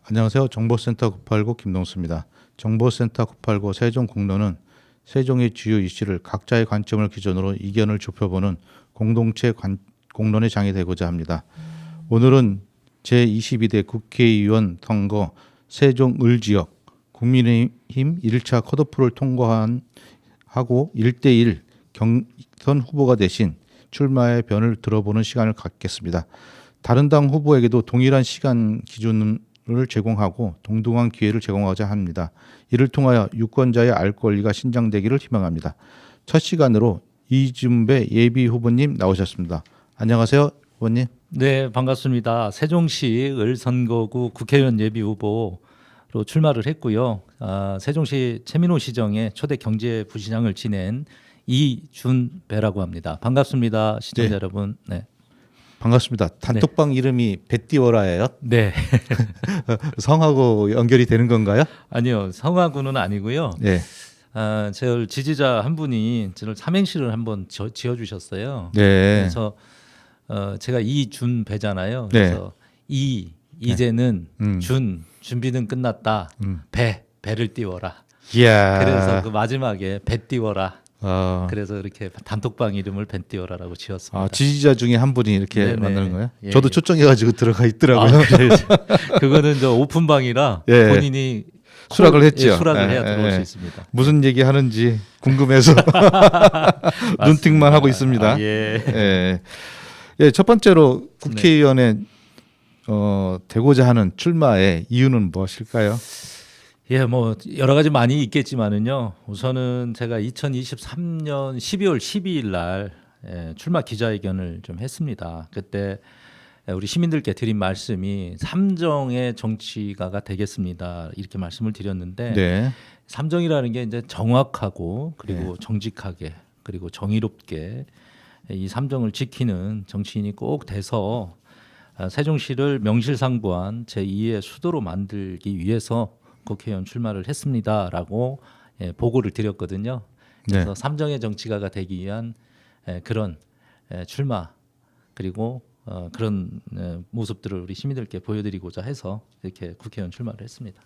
안녕하세요. 정보센터 989 김동수입니다. 정보센터 989 세종 공론은 세종의 주요 이슈를 각자의 관점을 기준으로 이견을 좁혀보는 공동체 공론의 장이 되고자 합니다. 오늘은 제22대 국회의원 선거 세종 을지역 국민의힘 1차 컷오프를 통과한 하고 1대1 경선 후보가 되신 출마의 변을 들어보는 시간을 갖겠습니다. 다른 당 후보에게도 동일한 시간 기준을 제공하고 동등한 기회를 제공하고자 합니다. 이를 통하여 유권자의 알 권리가 신장되기를 희망합니다. 첫 시간으로 이준배 예비 후보님 나오셨습니다. 안녕하세요, 후보님. 네, 반갑습니다. 세종시 을선거구 국회의원 예비 후보로 출마를 했고요. 세종시 최민호 시정의 초대 경제부시장을 지낸 이준배라고 합니다. 반갑습니다, 시청자 네. 여러분. 네. 반갑습니다. 단톡방 이름이 배띠워라예요? 네. 성하고 연결이 되는 건가요? 아니요, 성하구는 아니고요. 네. 제 지지자 한 분이 저를 삼행시를 한번 지어주셨어요. 네. 그래서 제가 이준배잖아요. 네. 그래서 이제는 준비는 끝났다. 배를 띄워라. 이야. 그래서 그 마지막에 배 띄워라. 어. 그래서 이렇게 단톡방 이름을 배 띄워라라고 지었습니다. 지지자 중에 한 분이 이렇게 네네. 만드는 거예요? 예, 저도 예. 초청해가지고 들어가 있더라고요. 그거는 저 오픈방이라 예. 본인이 수락을 했죠. 예, 수락을 해야 예, 들어올 예. 수 있습니다. 무슨 얘기 하는지 궁금해서 눈팅만 하고 있습니다. 예. 예. 예, 첫 번째로 국회의원에 되고자 하는 출마의 이유는 무엇일까요? 예, 뭐 여러 가지 많이 있겠지만은요. 우선은 제가 2023년 12월 12일 날 출마 기자회견을 좀 했습니다. 그때 우리 시민들께 드린 말씀이 삼정의 정치가가 되겠습니다. 이렇게 말씀을 드렸는데 네. 삼정이라는 게 이제 정확하고 그리고 정직하게 그리고 정의롭게 이 삼정을 지키는 정치인이 꼭 돼서 세종시를 명실상부한 제2의 수도로 만들기 위해서 국회의원 출마를 했습니다라고 보고를 드렸거든요. 그래서 네. 삼정의 정치가가 되기 위한 그런 출마 그리고 그런 모습들을 우리 시민들께 보여드리고자 해서 이렇게 국회의원 출마를 했습니다.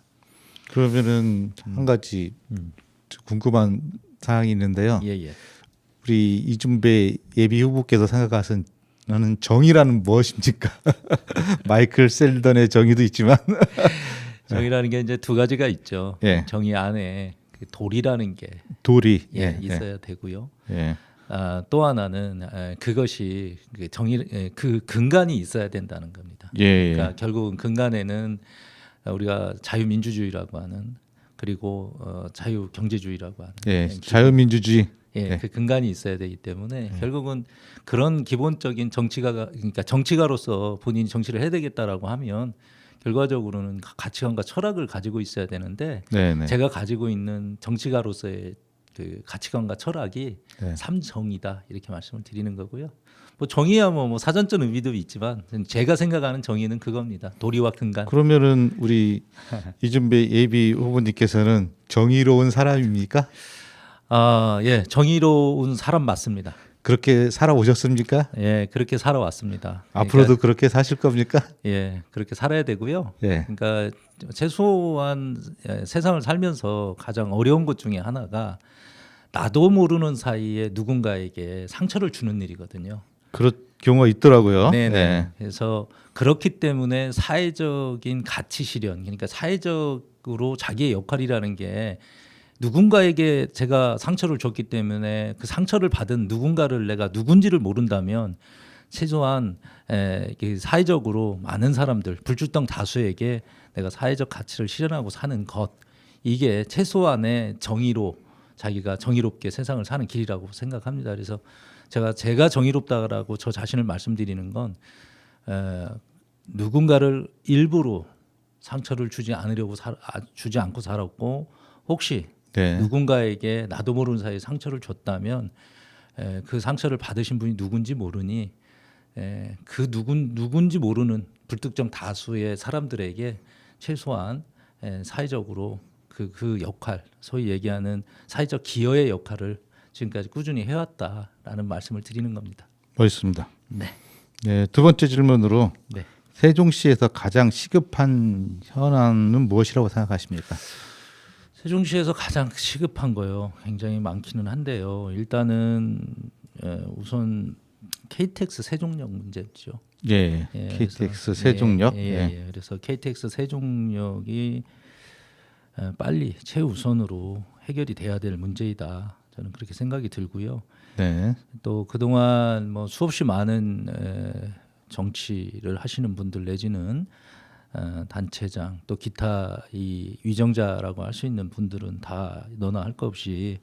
그러면은 한 가지 궁금한 사항이 있는데요. 예. 우리 이준배 예비 후보께서 생각하시는 정의라는 무엇입니까? 마이클 셀던의 정의도 있지만 정의라는 게 이제 두 가지가 있죠. 예. 정의 안에 그 도리라는 게 도리 있어야 되고요. 예. 또 하나는 그것이 그 그 근간이 있어야 된다는 겁니다. 예. 그러니까 결국은 근간에는 우리가 자유민주주의라고 하는 그리고 자유경제주의라고 하는 예. 자유민주주의. 그 근간이 있어야 되기 때문에 결국은 그런 기본적인 그러니까 정치가로서 본인이 정치를 해야 되겠다라고 하면 결과적으로는 가치관과 철학을 가지고 있어야 되는데 네네. 제가 가지고 있는 정치가로서의 그 가치관과 철학이 삼정이다 이렇게 말씀을 드리는 거고요. 뭐 정의야 뭐 사전적 의미도 있지만 제가 생각하는 정의는 그겁니다. 도리와 근간. 그러면은 우리 이준배 예비 후보님께서는 정의로운 사람입니까? 예, 정의로운 사람 맞습니다. 그렇게 살아오셨습니까? 예, 그렇게 살아왔습니다. 앞으로도 그렇게 사실 겁니까? 예, 그렇게 살아야 되고요. 예. 그러니까 최소한 세상을 살면서 가장 어려운 것 중에 하나가 나도 모르는 사이에 누군가에게 상처를 주는 일이거든요. 그런 경우가 있더라고요. 네네. 예. 그래서 그렇기 때문에 사회적인 가치 실현, 그러니까 사회적으로 자기의 역할이라는 게 누군가에게 제가 상처를 줬기 때문에 그 상처를 받은 누군가를 내가 누군지를 모른다면 최소한 사회적으로 많은 사람들, 불출동 다수에게 내가 사회적 가치를 실현하고 사는 것, 이게 최소한의 정의로 자기가 정의롭게 세상을 사는 길이라고 생각합니다. 그래서 제가 정의롭다라고 저 자신을 말씀드리는 건 누군가를 일부러 상처를 주지 않고 살았고 혹시 누군가에게 나도 모르는 사이에 상처를 줬다면 그 상처를 받으신 분이 누군지 모르니 그 누군지 모르는 불특정 다수의 사람들에게 최소한 사회적으로 그 역할, 소위 얘기하는 사회적 기여의 역할을 지금까지 꾸준히 해왔다라는 말씀을 드리는 겁니다. 멋있습니다. 네. 네, 두 번째 질문으로 네. 세종시에서 가장 시급한 현안은 무엇이라고 생각하십니까? 세종시에서 가장 시급한 거요. 굉장히 많기는 한데요. 일단은 우선 KTX 세종역 문제죠. 예, 예, KTX 그래서, 세종역. 예. 그래서 KTX 세종역이 빨리 최우선으로 해결이 돼야 될 문제이다. 저는 그렇게 생각이 들고요. 네, 또 그동안 뭐 수없이 많은 정치를 하시는 분들 내지는 단체장 또 기타 이 위정자라고 할 수 있는 분들은 다 너나 할 것 없이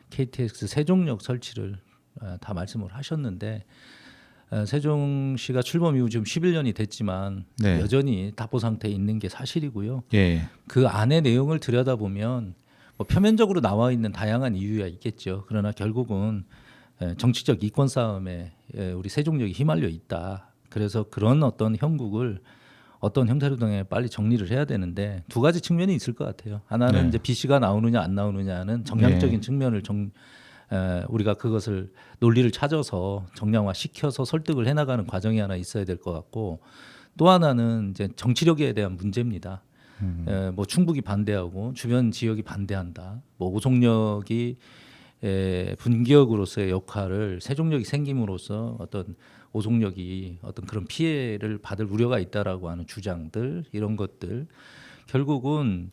KTX 세종역 설치를 다 말씀을 하셨는데 세종시가 출범 이후 지금 11년이 됐지만 네. 여전히 답보 상태에 있는 게 사실이고요. 예, 그 안의 내용을 들여다보면 뭐 표면적으로 나와 있는 다양한 이유가 있겠죠. 그러나 결국은 정치적 이권 싸움에 우리 세종역이 휘말려 있다. 그래서 그런 어떤 형국을 어떤 형태로든 빨리 정리를 해야 되는데 두 가지 측면이 있을 것 같아요. 하나는 네. 이제 BC가 나오느냐 안 나오느냐는 정량적인 네. 측면을 우리가 그것을 논리를 찾아서 정량화 시켜서 설득을 해나가는 과정이 하나 있어야 될 것 같고 또 하나는 이제 정치력에 대한 문제입니다. 뭐 충북이 반대하고 주변 지역이 반대한다. 뭐 오송역이 분기역으로서의 역할을 세종역이 생김으로써 어떤 오송역이 어떤 그런 피해를 받을 우려가 있다라고 하는 주장들 이런 것들 결국은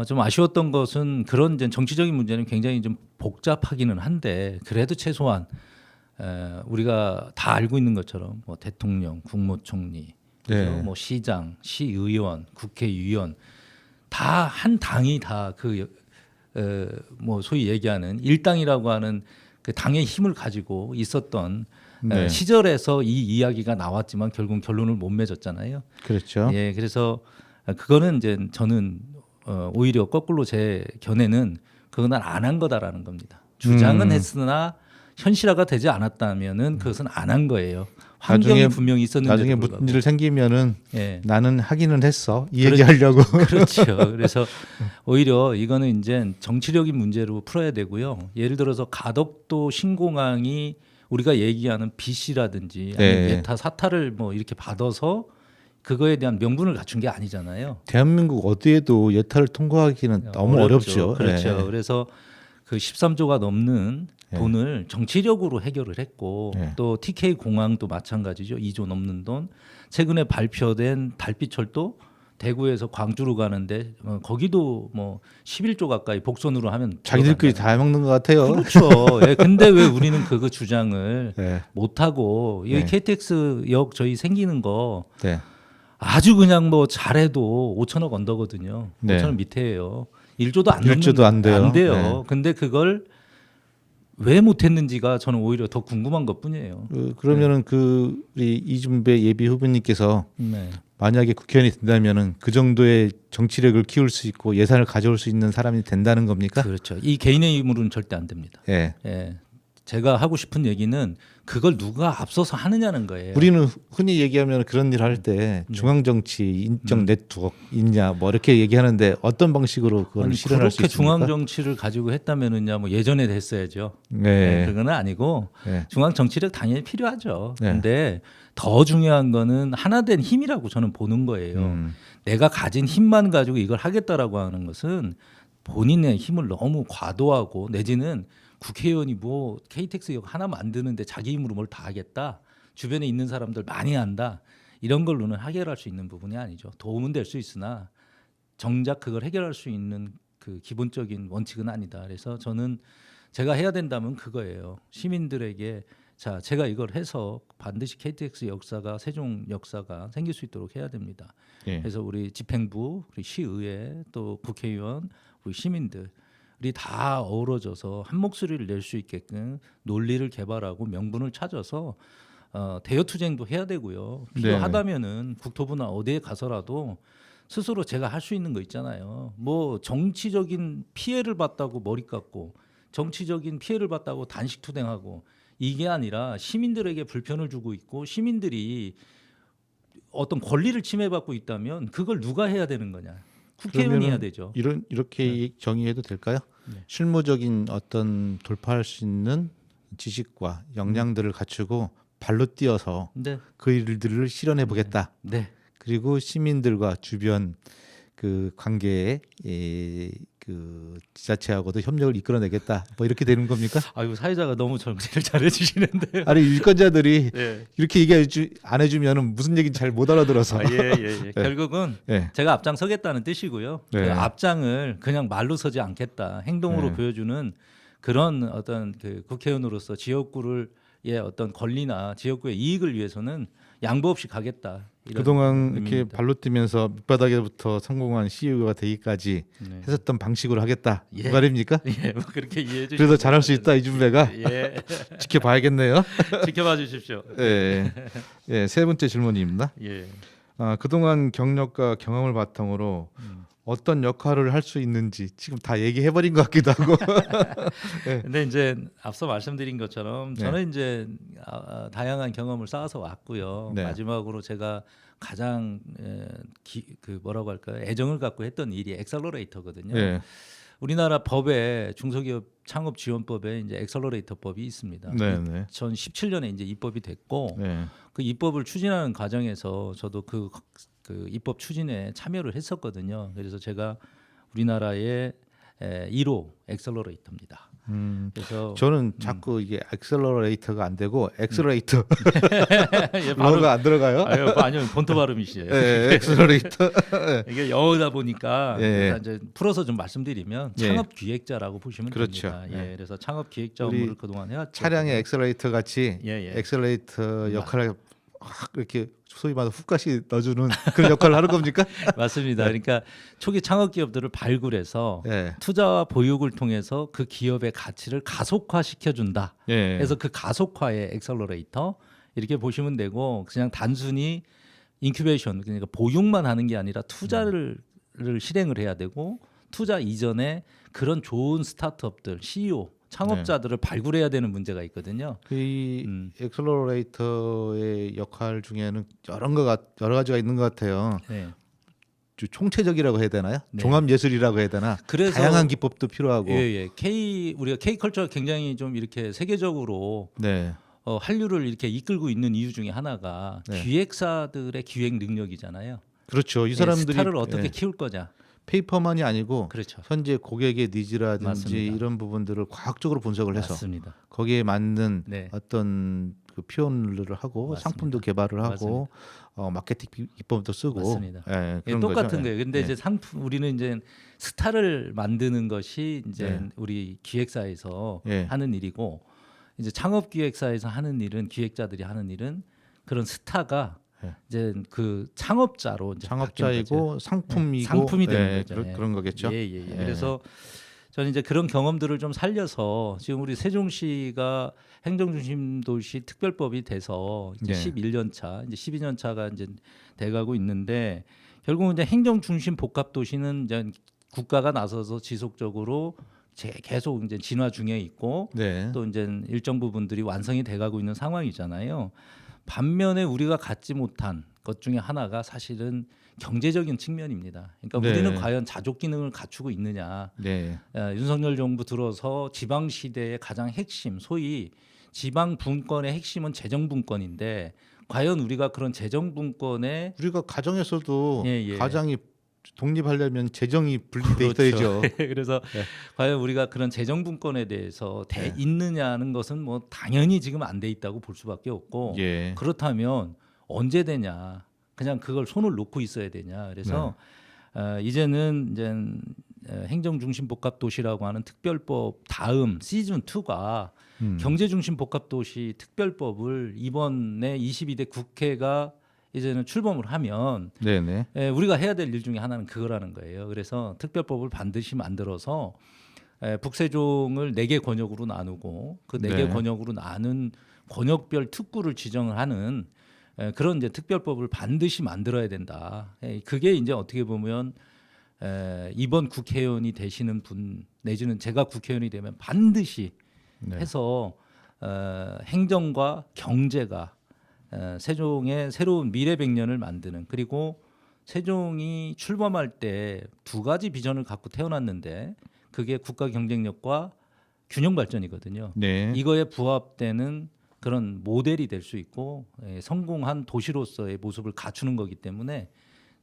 좀 아쉬웠던 것은 그런 이제 정치적인 문제는 굉장히 좀 복잡하기는 한데 그래도 최소한 우리가 다 알고 있는 것처럼 뭐 대통령, 국무총리, 네. 그죠? 뭐 시장, 시의원, 국회의원 다 한 당이 다 그 뭐 소위 얘기하는 일당이라고 하는 그 당의 힘을 가지고 있었던 네. 시절에서 이 이야기가 나왔지만 결국 결론을 못 맺었잖아요. 그렇죠. 예, 그래서 그거는 이제 저는 오히려 거꾸로 제 견해는 그건 안 한 거다라는 겁니다. 주장은 했으나 현실화가 되지 않았다면은 그것은 안 한 거예요. 환경이 나중에- 분명히 있었는데 나중에 무슨 일 생기면은 예. 나는 하기는 했어. 이 그렇죠. 얘기하려고. 그렇죠. 그래서 오히려 이거는 이제 정치력인 문제로 풀어야 되고요. 예를 들어서 가덕도 신공항이 우리가 얘기하는 빚이라든지 아니면 네. 예타 사타를 뭐 이렇게 받아서 그거에 대한 명분을 갖춘 게 아니잖아요. 대한민국 어디에도 예타를 통과하기는 너무 어렵죠. 그렇죠. 예. 그래서 그 13조가 넘는 네. 돈을 정치력으로 해결을 했고 네. 또 TK 공항도 마찬가지죠. 2조 넘는 돈. 최근에 발표된 달빛철도 대구에서 광주로 가는데 거기도 뭐 11조 가까이 복선으로 하면 자기들끼리 다 해먹는 것 같아요. 그렇죠. 예, 근데 왜 우리는 그 주장을 네. 못 하고 이 네. KTX역 저희 생기는 거 네. 아주 그냥 뭐 잘해도 5천억 언더거든요. 네. 5천억 밑에예요. 1조도 안 넘는 1조도 안 돼요. 안 돼요. 네. 근데 그걸 왜 못했는지가 저는 오히려 더 궁금한 것뿐이에요. 그러면은 그 우리 이준배 예비 후보님께서 네. 만약에 국회의원이 된다면은 그 정도의 정치력을 키울 수 있고 예산을 가져올 수 있는 사람이 된다는 겁니까? 그렇죠. 이 개인의 힘으로는 절대 안 됩니다. 예. 예. 제가 하고 싶은 얘기는 그걸 누가 앞서서 하느냐는 거예요. 우리는 흔히 얘기하면 그런 일을 할 때 중앙 정치 인적 네트워크 있냐 뭐 이렇게 얘기하는데 어떤 방식으로 그걸 아니, 실현할 수 그렇게 있습니까? 중앙 정치를 가지고 했다면은야 뭐 예전에 됐어야죠. 네. 그거는 아니고 네. 중앙 정치력 당연히 필요하죠. 네. 근데 더 중요한 거는 하나된 힘이라고 저는 보는 거예요. 내가 가진 힘만 가지고 이걸 하겠다라고 하는 것은 본인의 힘을 너무 과도하고 내지는 국회의원이 뭐 KTX역 하나 만드는데 자기 힘으로 뭘 다 하겠다. 주변에 있는 사람들 많이 한다. 이런 걸로는 해결할 수 있는 부분이 아니죠. 도움은 될 수 있으나 정작 그걸 해결할 수 있는 그 기본적인 원칙은 아니다. 그래서 저는 제가 해야 된다면 그거예요. 시민들에게 자, 제가 이걸 해서 반드시 KTX 역사가 세종 역사가 생길 수 있도록 해야 됩니다. 예. 그래서 우리 집행부, 우리 시의회, 또 국회의원, 우리 시민들이 다 어우러져서 한 목소리를 낼 수 있게끔 논리를 개발하고 명분을 찾아서 대여투쟁도 해야 되고요. 필요하다면은 국토부나 어디에 가서라도 스스로 제가 할 수 있는 거 있잖아요. 뭐 정치적인 피해를 봤다고 머리 깎고 정치적인 피해를 봤다고 단식 투쟁하고 이게 아니라 시민들에게 불편을 주고 있고 시민들이 어떤 권리를 침해받고 있다면 그걸 누가 해야 되는 거냐? 국회의원이 해야 되죠. 이렇게 정의해도 될까요? 네. 실무적인 어떤 돌파할 수 있는 지식과 역량들을 갖추고 발로 뛰어서 네. 그 일들을 실현해 보겠다. 네. 그리고 시민들과 주변 그 관계에 그 지자체하고도 협력을 이끌어내겠다. 뭐 이렇게 되는 겁니까? 아이고 사회자가 너무 정리를 잘해 주시는데요. 아니 유권자들이 네. 이렇게 얘기 안 해주면은 무슨 얘기인지 잘 못 알아들어서. 예. 결국은 예. 제가 앞장서겠다는 뜻이고요. 네. 그 앞장을 그냥 말로 서지 않겠다. 행동으로 네. 보여주는 그런 어떤 그 국회의원으로서 지역구를 의 어떤 권리나 지역구의 이익을 위해서는 양보 없이 가겠다. 이런 그동안 이렇게 의미입니다. 발로 뛰면서 밑바닥에부터 성공한 CEO가 되기까지 네. 했었던 방식으로 하겠다. 예. 그 말입니까? 예, 뭐 그렇게 이해해 주시면 그래서 잘할 수 있다 이준배가 예. 지켜봐야겠네요. 지켜봐 주십시오. 예. 예, 세 번째 질문입니다. 예. 그동안 경력과 경험을 바탕으로 어떤 역할을 할 수 있는지 지금 다 얘기해버린 것 같기도 하고. 근데 이제 앞서 말씀드린 것처럼 네. 저는 이제 다양한 경험을 쌓아서 왔고요. 네. 마지막으로 제가 가장 그 뭐라고 할까요? 애정을 갖고 했던 일이 엑셀러레이터거든요. 예. 우리나라 법에 중소기업 창업 지원법에 이제 엑셀러레이터법이 있습니다. 네, 네. 2017년에 이제 입법이 됐고 네. 그 입법을 추진하는 과정에서 저도 그 입법 추진에 참여를 했었거든요. 그래서 제가 우리나라의 1호 엑셀러레이터입니다. 그래서 저는 자꾸 이게 엑셀러레이터가 안 되고 엑셀레이터 예, 뭐가 안 들어가요? 아니요 본토 발음이시에요. 예, 엑셀러레이터. 이게 영어다 보니까 예. 일단 이제 풀어서 좀 말씀드리면 예. 창업 기획자라고 보시면 그렇죠. 됩니다. 예. 예, 그래서 창업 기획자 우리 업무를 그동안 해왔죠. 차량의 엑셀레이터 같이 예. 엑셀레이터 역할을 확 이렇게 소위 말해 훅까지 넣어주는 그런 역할을 하는 겁니까? 맞습니다. 그러니까 초기 창업 기업들을 발굴해서 예. 투자와 보육을 통해서 그 기업의 가치를 가속화시켜 준다. 예. 그래서 그 가속화의 엑셀러레이터 이렇게 보시면 되고 그냥 단순히 인큐베이션 그러니까 보육만 하는 게 아니라 투자를 실행을 해야 되고 투자 이전에 그런 좋은 스타트업들 CEO 창업자들을 발굴해야 되는 문제가 있거든요. 이 엑셀러레이터의 역할 중에는 여러 가지가 있는 것 같아요. 네. 총체적이라고 해야 되나요? 네. 종합 예술이라고 해야 되나? 그래서 다양한 기법도 필요하고. 예. 우리가 K 컬처가 굉장히 좀 이렇게 세계적으로 네. 한류를 이렇게 이끌고 있는 이유 중에 하나가 네. 기획사들의 기획 능력이잖아요. 그렇죠. 이 예, 사람들이 스타를 어떻게 예, 키울 거냐. 페이퍼만이 아니고 그렇죠. 현재 고객의 니즈라든지 맞습니다. 이런 부분들을 과학적으로 분석을 해서 맞습니다. 거기에 맞는 네. 어떤 그 표현을 하고 맞습니다. 상품도 개발을 하고 마케팅 기법도 쓰고 맞습니다. 예, 예, 그런 똑같은 거죠. 거예요. 근데 예. 이제 우리는 이제 스타를 만드는 것이 이제 네. 우리 기획사에서 예. 하는 일이고 이제 창업 기획사에서 하는 일은 기획자들이 하는 일은 그런 스타가 예. 이제 그 창업자로 이제 바뀌는 거죠. 창업자이고 상품이고 네, 상품이 되는 예, 거죠. 예. 그런 거겠죠. 예. 그래서 저는 이제 그런 경험들을 좀 살려서 지금 우리 세종시가 행정중심 도시 특별법이 돼서 이제 네. 11년 차, 이제 12년 차가 이제 돼가고 있는데 결국은 이제 행정중심 복합 도시는 이제 국가가 나서서 지속적으로 계속 이제 진화 중에 있고 네. 또 이제 일정 부분들이 완성이 돼가고 있는 상황이잖아요. 반면에 우리가 갖지 못한 것 중에 하나가 사실은 경제적인 측면입니다. 그러니까 네. 우리는 과연 자족 기능을 갖추고 있느냐. 네. 윤석열 정부 들어서 지방 시대의 가장 핵심, 소위 지방 분권의 핵심은 재정 분권인데 과연 우리가 그런 재정 분권에 우리가 가정에서도 예. 가장이 독립하려면 재정이 분리돼 있어야죠. 그래서 네. 과연 우리가 그런 재정 분권에 대해서 있느냐는 것은 뭐 당연히 지금 안 돼 있다고 볼 수밖에 없고 예. 그렇다면 언제 되냐? 그냥 그걸 손을 놓고 있어야 되냐? 그래서 이제는 이제 행정중심 복합도시라고 하는 특별법 다음 시즌 2가 경제중심 복합도시 특별법을 이번에 22대 국회가 이제는 출범을 하면 네네. 우리가 해야 될 일 중에 하나는 그거라는 거예요. 그래서 특별법을 반드시 만들어서 북세종을 4개 권역으로 나누고 그 4개 네. 권역으로 나눈 권역별 특구를 지정을 하는 그런 이제 특별법을 반드시 만들어야 된다. 그게 이제 어떻게 보면 이번 국회의원이 되시는 분 내지는 제가 국회의원이 되면 반드시 네. 해서 행정과 경제가 세종의 새로운 미래 100년을 만드는 그리고 세종이 출범할 때 2가지 비전을 갖고 태어났는데 그게 국가 경쟁력과 균형 발전이거든요. 네. 이거에 부합되는 그런 모델이 될 수 있고 성공한 도시로서의 모습을 갖추는 거기 때문에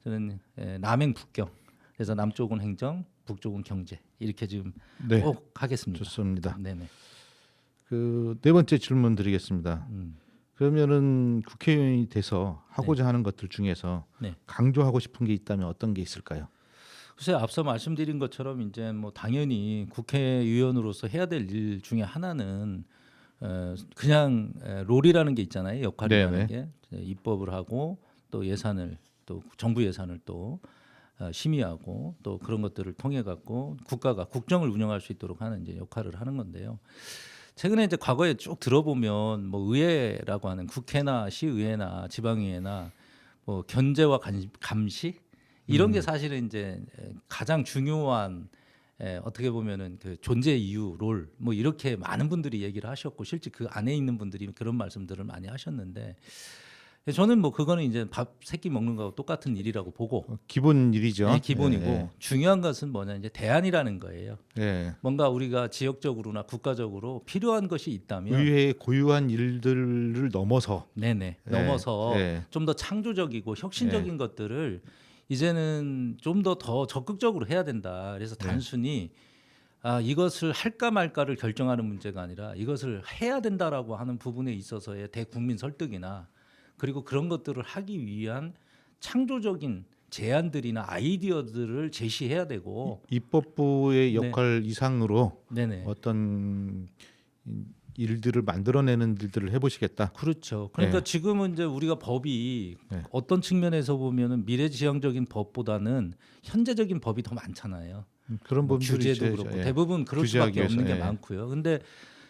저는 남행북경 그래서 남쪽은 행정, 북쪽은 경제 이렇게 지금 네. 꼭 하겠습니다. 좋습니다. 네네. 그 네 번째 질문 드리겠습니다. 그러면은 국회의원이 돼서 하고자 하는 것들 중에서 네. 강조하고 싶은 게 있다면 어떤 게 있을까요? 글쎄 앞서 말씀드린 것처럼 이제 뭐 당연히 국회의원으로서 해야 될 일 중에 하나는 그냥 롤이라는 게 있잖아요. 역할이라는 게 입법을 하고 또 예산을 또 정부 예산을 또 심의하고 또 그런 것들을 통해 갖고 국가가 국정을 운영할 수 있도록 하는 이제 역할을 하는 건데요. 최근에 이제 과거에 쭉 들어보면 뭐 의회라고 하는 국회나 시의회나 지방의회나 뭐 견제와 감시 이런 게 사실은 이제 가장 중요한 어떻게 보면은 그 존재 이유 롤 뭐 이렇게 많은 분들이 얘기를 하셨고 실제 그 안에 있는 분들이 그런 말씀들을 많이 하셨는데 저는 뭐 그거는 이제 밥 세끼 먹는 거하고 똑같은 일이라고 보고 기본 일이죠. 네, 기본이고 예. 중요한 것은 뭐냐 이제 대안이라는 거예요. 예. 뭔가 우리가 지역적으로나 국가적으로 필요한 것이 있다면 의회의 고유한 일들을 넘어서 네네 예, 넘어서 예. 좀 더 창조적이고 혁신적인 것들을 이제는 좀 더 적극적으로 해야 된다. 그래서 단순히 이것을 할까 말까를 결정하는 문제가 아니라 이것을 해야 된다라고 하는 부분에 있어서의 대국민 설득이나 그리고 그런 것들을 하기 위한 창조적인 제안들이나 아이디어들을 제시해야 되고 입법부의 역할 이상으로 네네. 어떤 일들을 만들어내는 일들을 해보시겠다. 그렇죠. 그러니까 네. 지금은 이제 우리가 법이 네. 어떤 측면에서 보면은 미래지향적인 법보다는 현재적인 법이 더 많잖아요. 그런 뭐 부분들이 규제도 이제, 그렇고 예. 대부분 그럴 규제하기 수밖에 없는 게 위해서, 예. 많고요. 근데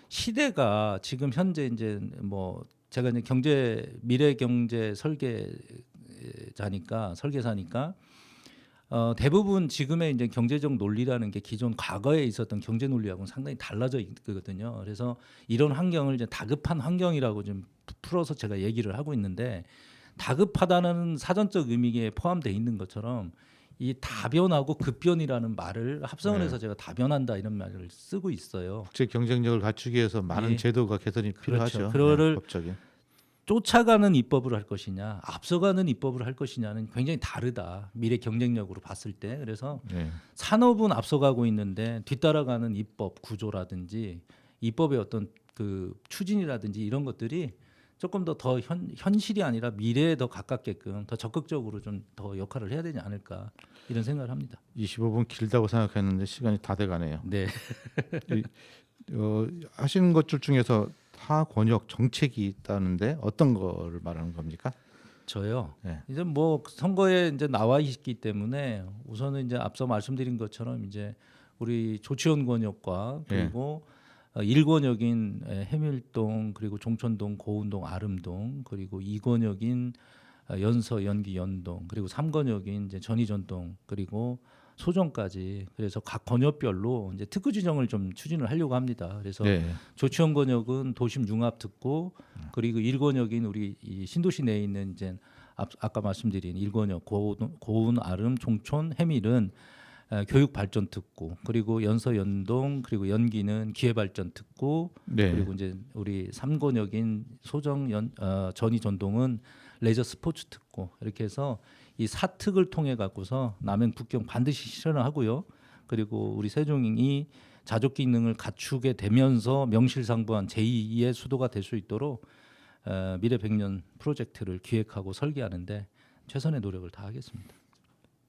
시대가 지금 현재 이제 뭐 제가 이제 미래 경제 설계사니까 대부분 지금의 이제 경제적 논리라는 게 기존 과거에 있었던 경제 논리하고는 상당히 달라져 있거든요. 그래서 이런 환경을 이제 다급한 환경이라고 좀 풀어서 제가 얘기를 하고 있는데 다급하다는 사전적 의미에 포함되어 있는 것처럼 이 다변하고 급변이라는 말을 합성을 해서 제가 다변한다 이런 말을 쓰고 있어요. 국제 경쟁력을 갖추기 위해서 많은 예. 제도가 개선이 필요하죠. 그렇죠. 그거를 법적인. 쫓아가는 입법을 할 것이냐, 앞서가는 입법을 할 것이냐는 굉장히 다르다. 미래 경쟁력으로 봤을 때. 그래서 예. 산업은 앞서가고 있는데 뒤따라가는 입법 구조라든지 입법의 어떤 그 추진이라든지 이런 것들이 조금 더 현실이 아니라 미래에 더 가깝게끔 더 적극적으로 좀 더 역할을 해야 되지 않을까 이런 생각을 합니다. 25분 길다고 생각했는데 시간이 다 돼가네요. 네. 하시는 것들 중에서 타 권역 정책이 있다는데 어떤 거를 말하는 겁니까? 저요. 네. 이제 뭐 선거에 이제 나와 있기 때문에 우선은 이제 앞서 말씀드린 것처럼 이제 우리 조치원 권역과 그리고 1권역인 해밀동 그리고 종천동, 고운동, 아름동 그리고 2권역인 연서, 연기, 연동 그리고 3권역인 이제 전이전동 그리고 소정까지 그래서 각 권역별로 이제 특구 지정을 좀 추진을 하려고 합니다. 그래서 네. 조치원 권역은 도심 융합 특구 그리고 1권역인 우리 이 신도시 내에 있는 이제 아까 말씀드린 1권역 고운, 아름, 종촌, 해밀은 교육 발전 특구 그리고 연서, 연동 그리고 연기는 기회 발전 특구 네. 그리고 이제 우리 3권역인 소정, 전이, 전동은 레저 스포츠 특구 이렇게 해서 이 사특을 통해 갖고서 남행 북경 반드시 실현을 하고요. 그리고 우리 세종이 자족 기능을 갖추게 되면서 명실상부한 제2의 수도가 될 수 있도록 미래 100년 프로젝트를 기획하고 설계하는데 최선의 노력을 다하겠습니다.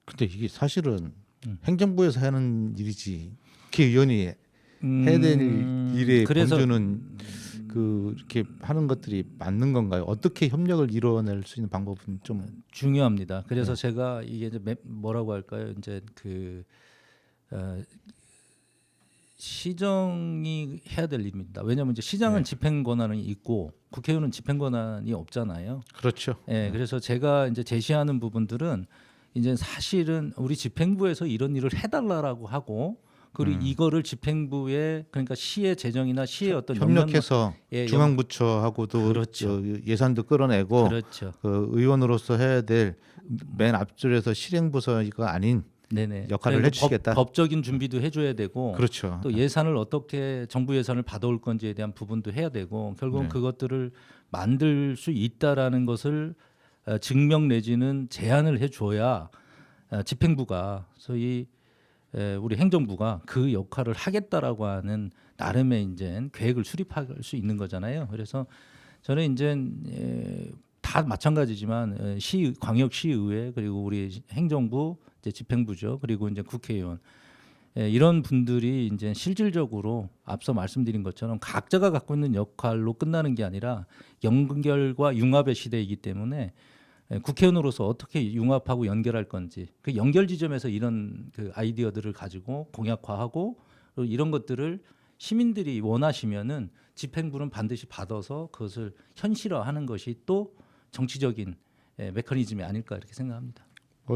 근데 이게 사실은 행정부에서 하는 일이지 국회의원이 해야 될 일의 그래서 범주는 이렇게 하는 것들이 맞는 건가요? 어떻게 협력을 이루어낼 수 있는 방법은 좀 중요합니다. 그래서 제가 이게 이제 뭐라고 할까요? 이제 시정이 해야 될 일입니다. 왜냐하면 이제 시장은 집행 권한이 있고 국회의원은 집행 권한이 없잖아요. 그렇죠. 예, 그래서 제가 이제 제시하는 부분들은 이제 사실은 우리 집행부에서 이런 일을 해달라고 하고 그리고 이거를 집행부에 그러니까 시의 재정이나 시의 어떤 협력해서 예, 중앙부처하고도 그렇죠. 예산도 끌어내고 그렇죠. 그 의원으로서 해야 될 맨 앞줄에서 실행부서가 아닌 네네. 역할을 그리고 해주시겠다. 법적인 준비도 해줘야 되고 그렇죠. 또 예산을 어떻게 정부 예산을 받아올 건지에 대한 부분도 해야 되고 결국은 네. 그것들을 만들 수 있다라는 것을 증명 내지는 제안을 해줘야 집행부가 소위 우리 행정부가 그 역할을 하겠다라고 하는 나름의 이제 계획을 수립할 수 있는 거잖아요. 그래서 저는 이제 다 마찬가지지만 광역시의회 그리고 우리 행정부 이제 집행부죠. 그리고 이제 국회의원 이런 분들이 이제 실질적으로 앞서 말씀드린 것처럼 각자가 갖고 있는 역할로 끝나는 게 아니라 연결과 융합의 시대이기 때문에 국회의원으로서 어떻게 융합하고 연결할 건지 그 연결 지점에서 이런 그 아이디어들을 가지고 공약화하고 그리고 이런 것들을 시민들이 원하시면은 집행부는 반드시 받아서 그것을 현실화하는 것이 또 정치적인 메커니즘이 아닐까 이렇게 생각합니다.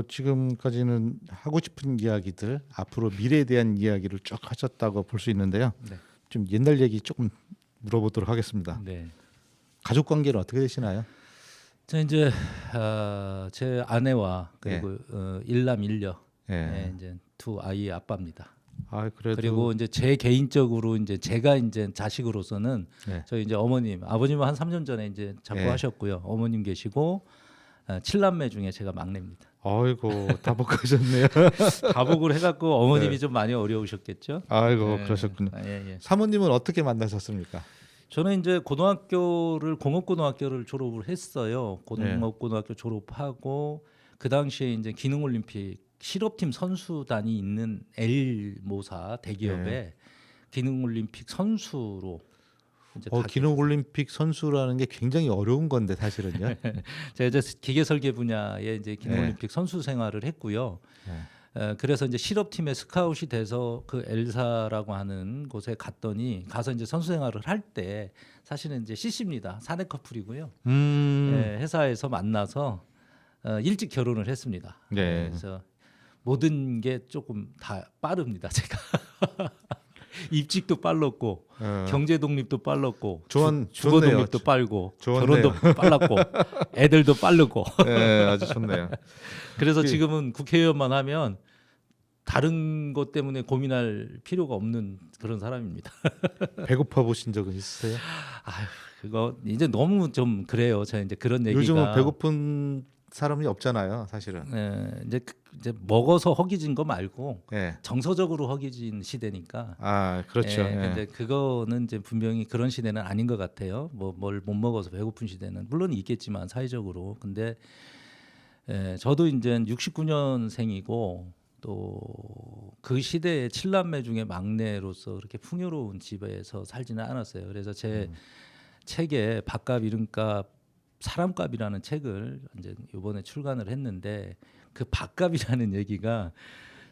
지금까지는 하고 싶은 이야기들 앞으로 미래에 대한 이야기를 쭉 하셨다고 볼 수 있는데요. 네. 좀 옛날 얘기 조금 물어보도록 하겠습니다. 네. 가족 관계는 어떻게 되시나요? 저 이제 제 아내와 그리고 일남 일녀 이제 두 아이의 아빠입니다. 그래도 그리고 이제 제 개인적으로 이제 제가 이제 자식으로서는 저희 이제 아버님은 한 3년 전에 이제 작고하셨고요. 어머님 계시고 7남매 중에 제가 막내입니다. 아이고 다복하셨네요. 다복을 해갖고 어머님이 좀 많이 어려우셨겠죠. 아이고 그러셨군요. 사모님은 어떻게 만나셨습니까? 저는 이제 공업고등학교를 졸업을 했어요. 공업고등학교 졸업하고 그 당시에 이제 기능올림픽 실업팀 선수단이 있는 L모사 대기업에 기능올림픽 선수로 이제 기능올림픽 선수라는 게 굉장히 어려운 건데 사실은요. 제가 이제 기계 설계 분야에 이제 기능올림픽 선수 생활을 했고요. 그래서 이제 실업팀에 스카웃이 돼서 그 엘사라고 하는 곳에 가서 이제 선수 생활을 할 때 사실은 이제 CC입니다. 사내 커플이고요. 회사에서 만나서 일찍 결혼을 했습니다. 그래서 모든 게 조금 다 빠릅니다. 제가 입직도 빨랐고 경제 독립도 빨랐고 주거 독립도 빨고 결혼도 빨랐고 애들도 빠르고 아주 좋네요. 그래서 지금은 국회의원만 하면 다른 것 때문에 고민할 필요가 없는 그런 사람입니다. 배고파 보신 적은 있으세요? 그거 이제 너무 좀 그래요. 제가 이제 그런 얘기가 요즘은 배고픈 사람이 없잖아요, 사실은. 이제 먹어서 허기진 거 말고 네. 정서적으로 허기진 시대니까. 그렇죠. 근데 그거는 이제 분명히 그런 시대는 아닌 것 같아요. 뭘 못 먹어서 배고픈 시대는 물론 있겠지만 사회적으로. 근데 저도 이제 69년생이고 또 그 시대의 7남매 중에 막내로서 그렇게 풍요로운 집에서 살지는 않았어요. 그래서 제 책에 밥값, 이름값, 사람값이라는 책을 이제 이번에 출간을 했는데 그 밥값이라는 얘기가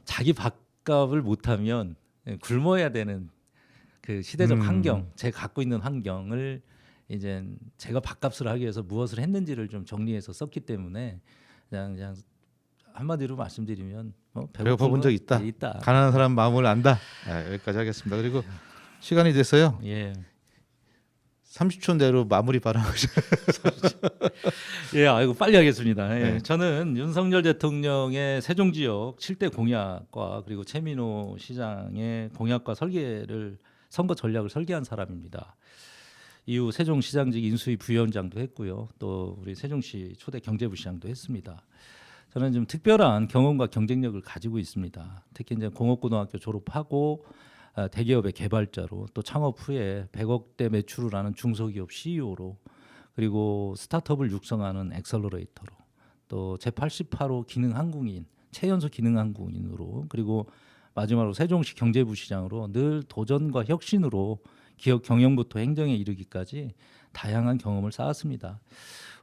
자기 밥값을 못하면 굶어야 되는 그 시대적 환경, 제가 갖고 있는 환경을 이제 제가 밥값을 하기 위해서 무엇을 했는지를 좀 정리해서 썼기 때문에 그냥 한마디로 말씀드리면 배고파 본 적 있다. 있다. 가난한 사람 마음을 안다. 여기까지 하겠습니다. 그리고 시간이 됐어요. 30초 내로 마무리 발언하셔. 아이고 빨리 하겠습니다. 저는 윤석열 대통령의 세종 지역 7대 공약과 그리고 최민호 시장의 공약과 선거 전략을 설계한 사람입니다. 이후 세종시장직 인수위 부위원장도 했고요. 또 우리 세종시 초대 경제부시장도 했습니다. 저는 좀 특별한 경험과 경쟁력을 가지고 있습니다. 특히 이제 공업고등학교 졸업하고 대기업의 개발자로 또 창업 후에 100억대 매출을 하는 중소기업 CEO로 그리고 스타트업을 육성하는 엑셀러레이터로 또 제88호 기능항공인 최연소 기능항공인으로 그리고 마지막으로 세종시 경제부시장으로 늘 도전과 혁신으로 기업 경영부터 행정에 이르기까지 다양한 경험을 쌓았습니다.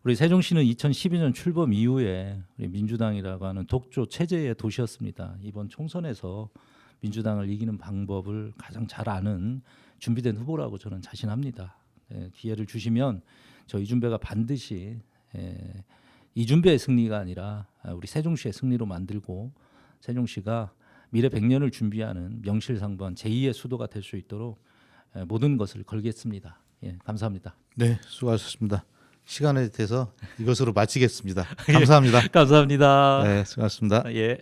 우리 세종시는 2012년 출범 이후에 우리 민주당이라고 하는 독조 체제의 도시였습니다. 이번 총선에서 민주당을 이기는 방법을 가장 잘 아는 준비된 후보라고 저는 자신합니다. 기회를 주시면 저 이준배가 반드시 이준배의 승리가 아니라 우리 세종시의 승리로 만들고 세종시가 미래 100년을 준비하는 명실상부한 제2의 수도가 될 수 있도록 모든 것을 걸겠습니다. 감사합니다. 네, 수고하셨습니다. 시간에 대해서 이것으로 마치겠습니다. 감사합니다. 감사합니다. 네, 수고하셨습니다. 예.